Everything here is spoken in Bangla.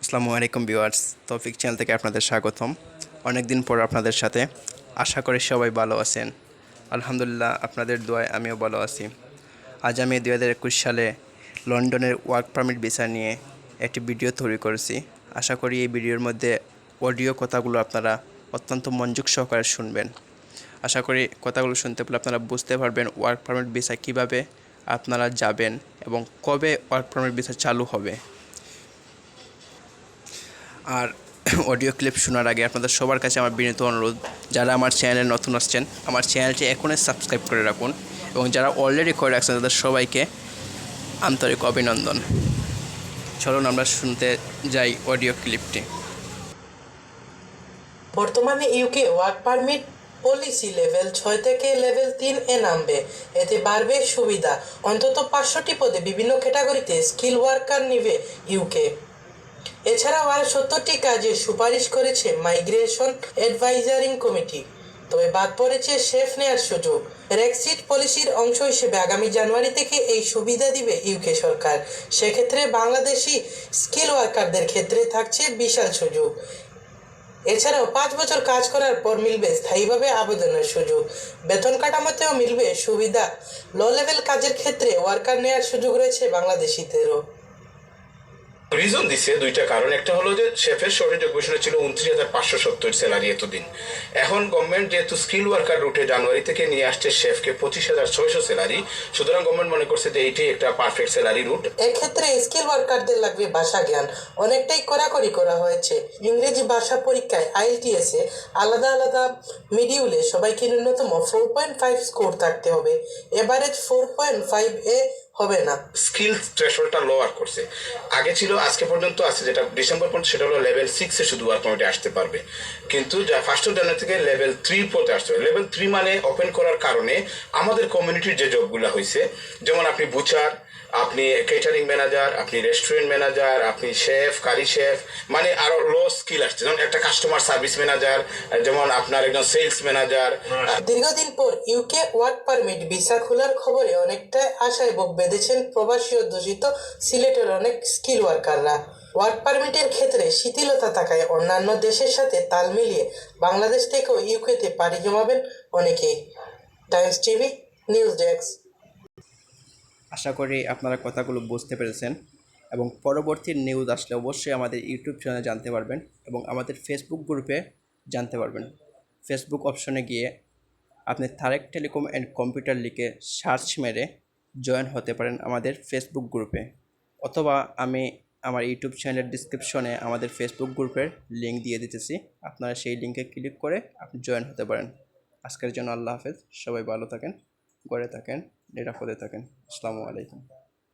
আসসালামু আলাইকুম ভিউয়ার্স, তৌফিক চ্যানেল থেকে আপনাদের স্বাগতম। অনেক দিন পর আপনাদের সাথে, আশা করি সবাই ভালো আছেন। আলহামদুলিল্লাহ, আপনাদের দোয়ায় আমিও ভালো আছি। আজ আমি 2021 সালে লন্ডনের ওয়ার্ক পারমিট ভিসা নিয়ে একটি ভিডিও তৈরি করেছি। আশা করি এই ভিডিওর মধ্যে অডিও কথাগুলো আপনারা অত্যন্ত মনোযোগ সহকারে শুনবেন। আশা করি কথাগুলো শুনতে পেলে আপনারা বুঝতে পারবেন ওয়ার্ক পারমিট ভিসা কীভাবে আপনারা যাবেন এবং কবে ওয়ার্ক পারমিট ভিসা চালু হবে। আর অডিও ক্লিপ শোনার আগে আপনাদের সবার কাছে আমার বিনীত অনুরোধ, যারা আমার চ্যানেলে নতুন আসছেন আমার চ্যানেলটি এখনই সাবস্ক্রাইব করে রাখুন, এবং যারা অলরেডি করে রাখছেন তাদের সবাইকে আন্তরিক অভিনন্দন। চলুন আমরা শুনতে যাই অডিও ক্লিপটি। বর্তমানে UK work permit policy level 6 থেকে লেভেল 3 এ নামবে। এতে বাড়বে সুবিধা। অন্তত 500টি পদে বিভিন্ন ক্যাটাগরিতে স্কিল ওয়ার্কার নিবে ইউকে। এছাড়াও আর 70টি কাজের সুপারিশ করেছে মাইগ্রেশন অ্যাডভাইজারিং কমিটি। তবে বাদ পড়েছে শেফ নেয়ার সুযোগ। ব্রেক্সিট পলিসির অংশ হিসেবে আগামী জানুয়ারি থেকে এই সুবিধা দিবে ইউকে সরকার। সেক্ষেত্রে বাংলাদেশি স্কিল ওয়ার্কারদের ক্ষেত্রে থাকছে বিশাল সুযোগ। এছাড়াও 5 বছর কাজ করার পর মিলবে স্থায়ীভাবে আবেদনের সুযোগ। বেতন কাঠামোতেও মিলবে সুবিধা। লো লেভেল কাজের ক্ষেত্রে ওয়ার্কার নেওয়ার সুযোগ রয়েছে বাংলাদেশিদেরও। রিজন দিছে দুইটা কারণ। একটা হলো যে শেফের শর্টেজ ঘোষণা ছিল 29,570 স্যালারি এতদিন। এখন গভর্নমেন্ট যেহেতু স্কিল ওয়ার্কার রুটে জানুয়ারি থেকে নিয়ে আসছে শেফকে 25,600 স্যালারি, সুতরাং গভর্নমেন্ট মনে করছে যে এইটি একটা পারফেক্ট স্যালারি রুট। এক্ষেত্রে স্কিল ওয়ার্কারদের লাগবে ভাষা জ্ঞান। অনেকটাই কড়াকড়ি করা হয়েছে। ইংরেজি ভাষা পরীক্ষায় IELTS এ আলাদা আলাদা মিডিউলে সবাইকে ন্যূনতম 4.5 স্কোর থাকতে হবে। এভারেজ 4.5 এ হবে না। স্কিল থ্রেশহোল্ডটা লোয়ার করছে। আগে ছিল, আজকে পর্যন্ত আছে যেটা ডিসেম্বর পর্যন্ত, সেটা হলো লেভেল 6 এ শুধু ওয়ার্ক পারমিটে আসতে পারবে। কিন্তু যা 1 জানুয়ারি থেকে লেভেল 3 পর্যন্ত আসতে হবে। লেভেল 3 মানে ওপেন করার কারণে আমাদের কমিউনিটির যে জবগুলো হয়েছে, যেমন আপনি বুচার, আপনি কেটারিং ম্যানেজার, আপনি রেস্টুরেন্ট ম্যানেজার, আপনি শেফ, কারি শেফ, মানে আরো লো স্কিল আসছে। যেমন একটা কাস্টমার সার্ভিস ম্যানেজার, যেমন আপনার একজন সেলস ম্যানেজার। দীর্ঘদিন পর ইউকে ওয়ার্ক পারমিট ভিসা খোলার খবরে অনেকটা আশায় বুক বেঁধেছেন প্রবাসী অধ্যুষিত সিলেটের অনেক স্কিল ওয়ার্কাররা। ওয়ার্ক পারমিটের ক্ষেত্রে শিথিলতা থাকায় অন্যান্য দেশের সাথে তাল মিলিয়ে বাংলাদেশ থেকেও ইউকেতে পাড়ি জমাবেন অনেকেই। Times TV news desk. আশা করি আপনারা কথাগুলো বুঝতে পেরেছেন, এবং পরবর্তী নিউজ আসলে অবশ্যই আমাদের ইউটিউব চ্যানেলে জানতে পারবেন এবং আমাদের ফেসবুক গ্রুপে জানতে পারবেন। ফেসবুক অপশনে গিয়ে আপনি তারেক টেলিকম অ্যান্ড কম্পিউটার লিখে সার্চ মেরে জয়েন হতে পারেন আমাদের ফেসবুক গ্রুপে, অথবা আমি আমার ইউটিউব চ্যানেলের ডিসক্রিপশনে আমাদের ফেসবুক গ্রুপের লিঙ্ক দিয়ে দিতেছি। আপনারা সেই লিঙ্কে ক্লিক করে আপনি জয়েন হতে পারেন। আজকের জন্য আল্লাহ হাফেজ। সবাই ভালো থাকেন, ঘরে থাকেন, নিরাপদে থাকেন। আসসালামু আলাইকুম।